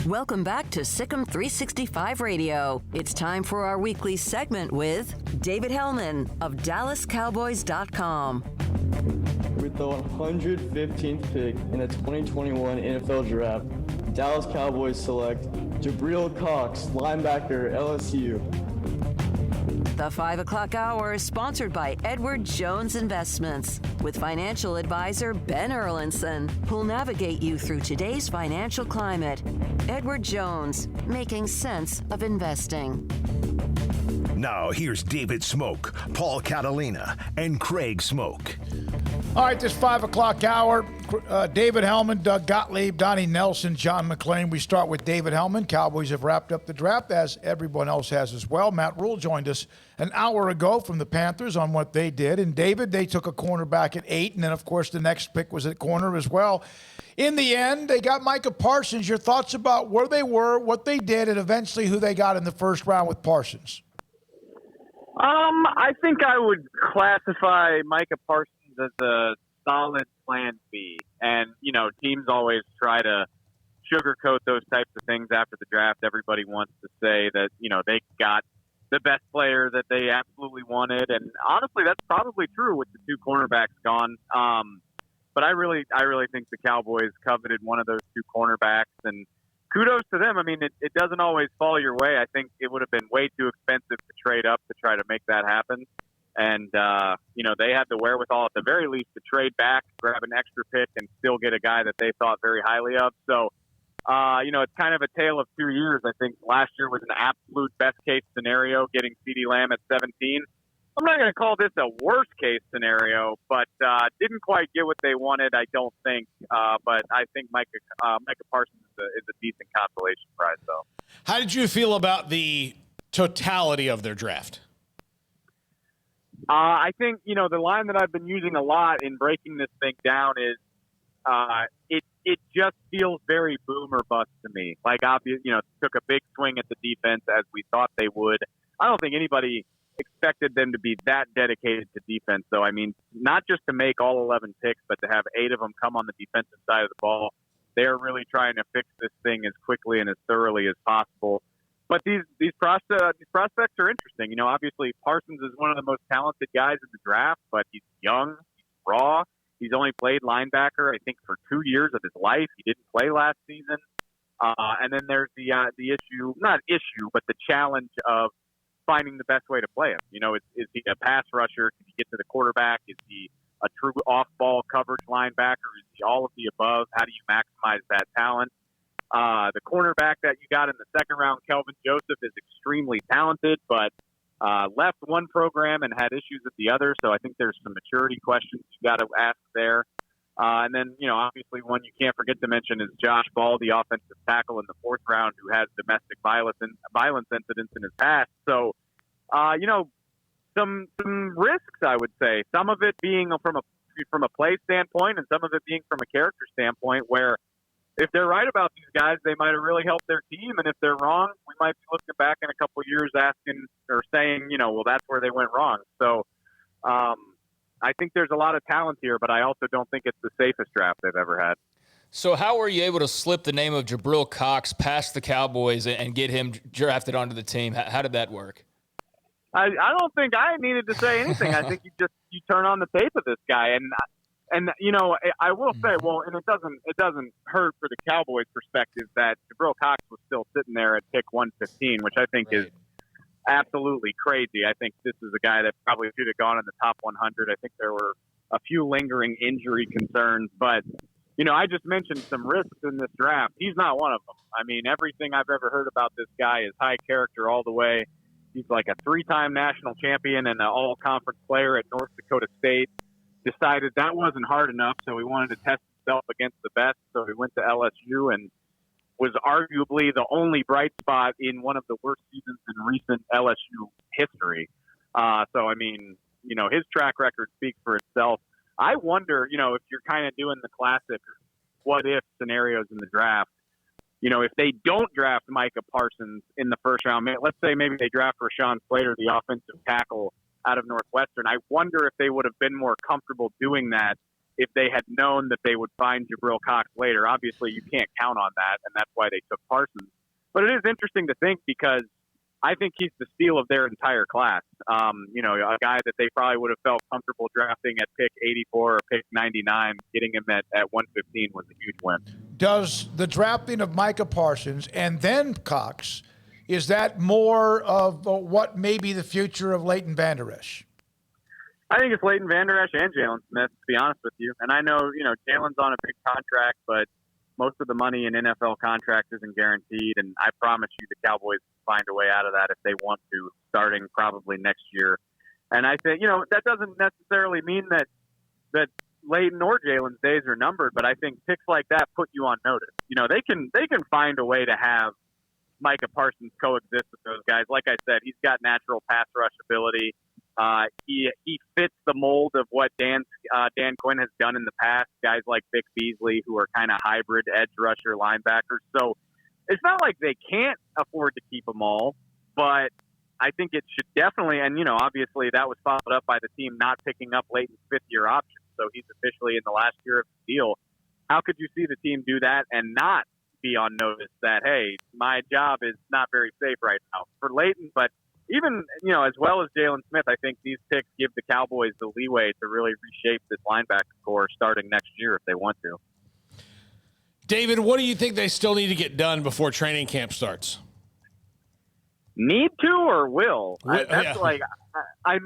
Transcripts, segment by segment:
Welcome back to SicEm365 Radio. It's time for our weekly segment with David Helman of DallasCowboys.com. With the 115th pick in the 2021 NFL Draft, Dallas Cowboys select Jabril Cox, linebacker, LSU. The 5 o'clock hour is sponsored by Edward Jones Investments with financial advisor Ben Erlinson, who'll navigate you through today's financial climate. Edward Jones, making sense of investing. Now here's David Smoak, Paul Catalina, and Craig Smoak. All right, this 5 o'clock hour, David Helman, Doug Gottlieb, Donnie Nelson, John McClain. We start with David Helman. Cowboys have wrapped up the draft, as everyone else has as well. Matt Rule joined us an hour ago from the Panthers on what they did. And David, they took a cornerback at 8, and then, of course, the next pick was at corner as well. In the end, they got Micah Parsons. Your thoughts about where they were, what they did, and eventually who they got in the first round with Parsons? I think I would classify Micah Parsons as a solid plan B. And, you know, teams always try to sugarcoat those types of things after the draft. Everybody wants to say that, you know, they got the best player that they absolutely wanted. And honestly, that's probably true with the two cornerbacks gone. But I really think the Cowboys coveted one of those two cornerbacks, and kudos to them. I mean, it doesn't always fall your way. I think it would have been way too expensive to trade up to try to make that happen. And, you know, they had the wherewithal at the very least to trade back, grab an extra pick, and still get a guy that they thought very highly of. So, you know, it's kind of a tale of 2 years. I think last year was an absolute best-case scenario, getting CeeDee Lamb at 17. I'm not going to call this a worst-case scenario, but didn't quite get what they wanted, I don't think. But I think Micah Parsons is a decent consolation prize, though. How did you feel about the totality of their draft? I think, you know, the line that I've been using a lot in breaking this thing down is it just feels very boom or bust to me. Like, obviously, you know, took a big swing at the defense as we thought they would. I don't think anybody expected them to be that dedicated to defense, though. I mean, not just to make all 11 picks, but to have 8 of them come on the defensive side of the ball. They're really trying to fix this thing as quickly and as thoroughly as possible. But these prospects are interesting. You know, obviously Parsons is one of the most talented guys in the draft, but he's young, he's raw. He's only played linebacker, I think, for 2 years of his life. He didn't play last season. And then there's the challenge of finding the best way to play him. You know, is he a pass rusher? Can he get to the quarterback? Is he a true off-ball coverage linebacker? Is he all of the above? How do you maximize that talent? The cornerback that you got in the second round, Kelvin Joseph, is extremely talented, but left one program and had issues at the other. So I think there's some maturity questions you got to ask there. And then, you know, obviously one you can't forget to mention is Josh Ball, the offensive tackle in the fourth round, who has domestic violence incidents in his past. So, you know, some risks, I would say. Some of it being from a play standpoint, and some of it being from a character standpoint, where if they're right about these guys, they might have really helped their team. And if they're wrong, we might be looking back in a couple of years asking or saying, you know, well, that's where they went wrong. So I think there's a lot of talent here, but I also don't think it's the safest draft they've ever had. So how were you able to slip the name of Jabril Cox past the Cowboys and get him drafted onto the team? How did that work? I don't think I needed to say anything. I think you turn on the tape of this guy, and you know, I will say, well, and it doesn't hurt for the Cowboys' perspective that Jabril Cox was still sitting there at pick 115, which I think is absolutely crazy. I think this is a guy that probably should have gone in the top 100. I think there were a few lingering injury concerns, but you know, I just mentioned some risks in this draft. He's not one of them. I mean, everything I've ever heard about this guy is high character all the way. He's like a 3-time national champion and an all-conference player at North Dakota State. Decided that wasn't hard enough, so he wanted to test himself against the best. So he went to LSU and was arguably the only bright spot in one of the worst seasons in recent LSU history. So, I mean, you know, his track record speaks for itself. I wonder, you know, if you're kind of doing the classic what-if scenarios in the draft, you know, if they don't draft Micah Parsons in the first round, let's say maybe they draft Rashawn Slater, the offensive tackle out of Northwestern, I wonder if they would have been more comfortable doing that if they had known that they would find Jabril Cox later. Obviously, you can't count on that, and that's why they took Parsons. But it is interesting to think because I think he's the steal of their entire class. A guy that they probably would have felt comfortable drafting at pick 84 or pick 99, getting him at 115 was a huge win. Does the drafting of Micah Parsons and then Cox, is that more of what may be the future of Leighton Vander Esch? I think it's Leighton Vander Esch and Jalen Smith, to be honest with you. And I know, Jalen's on a big contract, but most of the money in NFL contracts isn't guaranteed. And I promise you the Cowboys find a way out of that if they want to, starting probably next year. And I think, that doesn't necessarily mean that Leighton or Jalen's days are numbered, but I think picks like that put you on notice. They can find a way to have Micah Parsons coexist with those guys. Like I said, he's got natural pass rush ability. He fits the mold of what Dan Quinn has done in the past. Guys like Vic Beasley, who are kind of hybrid edge rusher linebackers. So it's not like they can't afford to keep them all, but I think it should definitely. And obviously that was followed up by the team not picking up Leighton's fifth-year option, so he's officially in the last year of the deal. How could you see the team do that and not be on notice that, hey, my job is not very safe right now for Leighton, but even, as well as Jalen Smith, I think these picks give the Cowboys the leeway to really reshape this linebacker core starting next year if they want to. David, what do you think they still need to get done before training camp starts? Need to or will? Because, I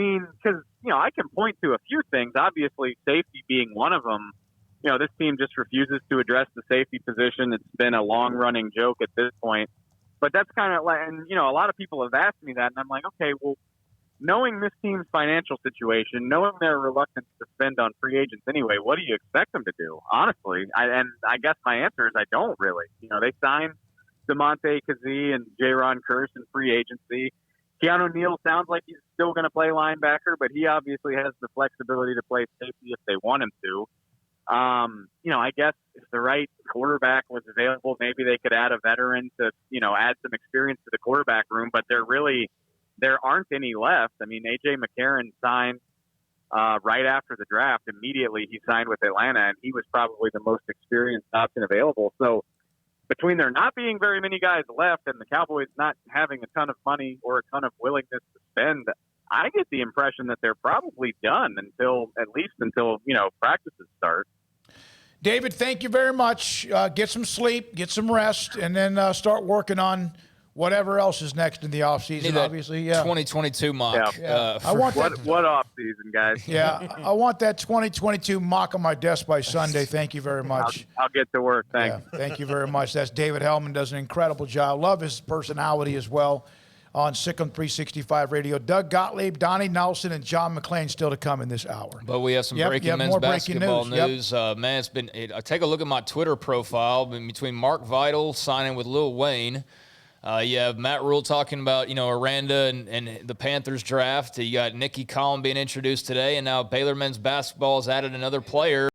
can point to a few things. Obviously, safety being one of them. This team just refuses to address the safety position. It's been a long-running joke at this point. But that's kind of like, and, a lot of people have asked me that, and I'm like, okay, well, knowing this team's financial situation, knowing their reluctance to spend on free agents anyway, what do you expect them to do? Honestly, I guess my answer is I don't really. They signed DeMonte Kazee and Jaron Kearse in free agency. Keanu Neal sounds like he's still going to play linebacker, but he obviously has the flexibility to play safety if they want him to. I guess if the right quarterback was available, maybe they could add a veteran to, add some experience to the quarterback room, but there aren't any left. I mean, A.J. McCarron signed right after the draft. Immediately he signed with Atlanta, and he was probably the most experienced option available. So between there not being very many guys left and the Cowboys not having a ton of money or a ton of willingness to spend, I get the impression that they're probably done until practices start. David, thank you very much. Get some sleep, get some rest, and then start working on whatever else is next in the offseason, obviously. Yeah. 2022 mock. Yeah. I want what offseason, guys? Yeah, I want that 2022 mock on my desk by Sunday. Thank you very much. I'll get to work. Thanks. Yeah, thank you very much. That's David Helman, does an incredible job. Love his personality as well on SicEm365 Radio. Doug Gottlieb, Donnie Nelson, and John McClain still to come in this hour. But we have some breaking men's basketball news. Man, it's been. Take a look at my Twitter profile. Between Mark Vidal signing with Lil Wayne, you have Matt Rule talking about Aranda and the Panthers draft. You got Nikki Collin being introduced today, and now Baylor men's basketball has added another player.